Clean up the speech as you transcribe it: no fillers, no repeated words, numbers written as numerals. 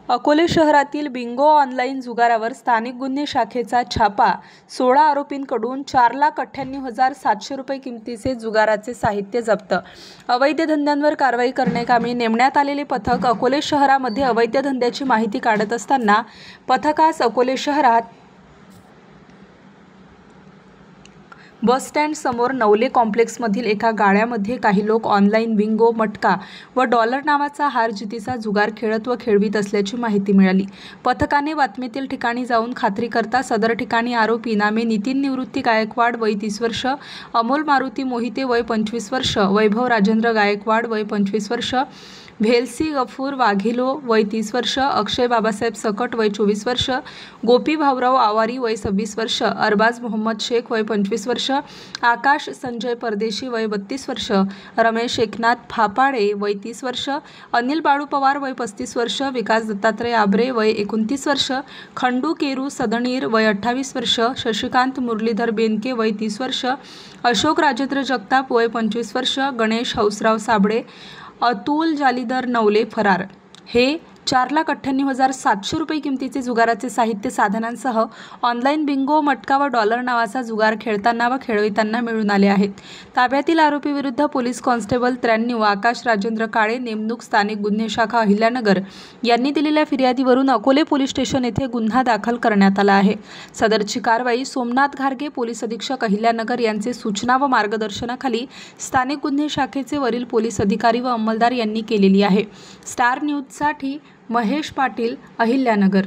अकोले शहरातील Bingo online जुगारावर स्थानिक गुन्हे शाखेचा छापा। 16 आरोपींकडून 4,98,700 रुपये किमतीचे जुगाराचे साहित्य जप्त। अवैध धंद्यांवर कारवाई करण्याकामी नेमण्यात आलेले पथक अकोले शहरामध्ये अवैध धंद्याची माहिती काढत असताना पथकास अकोले शहरात बस स्टँड समोर नवले कॉम्प्लेक्समधील एका गाड्यामध्ये काही लोक ऑनलाईन बिंगो, मटका व डॉलर नावाचा हारजितीचा जुगार खेळत व खेळवीत असल्याची माहिती मिळाली। पथकाने बातमीतील ठिकाणी जाऊन खात्री करता सदर ठिकाणी आरोपी नामे नितीन निवृत्ती गायकवाड वय 30 वर्ष, अमोल मारुती मोहिते वय 25 वर्ष, वैभव राजेंद्र गायकवाड वय 25 वर्ष, भेलसी गफूर वाघिलो वय 30 वर्ष, अक्षय बाबासाहेब सकट वय 24 वर्ष, गोपी भाऊराव आवारी वय 26 वर्ष, अरबाज मोहम्मद शेख वय 25 वर्ष, आकाश संजय परदेशी वय 32 वर्ष, रमेश एकनाथ फापाडे वय 30 वर्ष, अनिल बाळू पवार वय 35 वर्ष, विकास दत्तात्रय आबरे वय 29 वर्ष, खंडू केरू सदणीर वय 28 वर्ष, शशिकांत मुरलीधर बेनके वय 30 वर्ष, अशोक राजेंद्र जगताप वय 25 वर्ष, गणेश हौसराव साबळे, अतुल जालीधर नवले फरार। हे 4,98,700 रुपये किमतीचे जुगाराचे साहित्य साधनांसह ऑनलाईन बिंगो, मटका व डॉलर नावाचा जुगार खेळताना व खेळविताना मिळून आले आहेत। ताब्यातील आरोपी विरुद्ध पोलीस कॉन्स्टेबल 93 आकाश राजेंद्र काळे, नेमणूक स्थानिक गुन्हे शाखा अहिल्यानगर यांनी दिलेल्या फिर्यादीवरून अकोले पोलीस स्टेशन येथे गुन्हा दाखल करण्यात आला आहे। सदरची कारवाई सोमनाथ घारगे पोलीस अधीक्षक अहिल्यानगर यांचे सूचना व मार्गदर्शनाखाली स्थानिक गुन्हे शाखेचे वरील पोलीस अधिकारी व अंमलदार यांनी केलेली आहे। स्टार न्यूजसाठी महेश पाटील, अहिल्यानगर।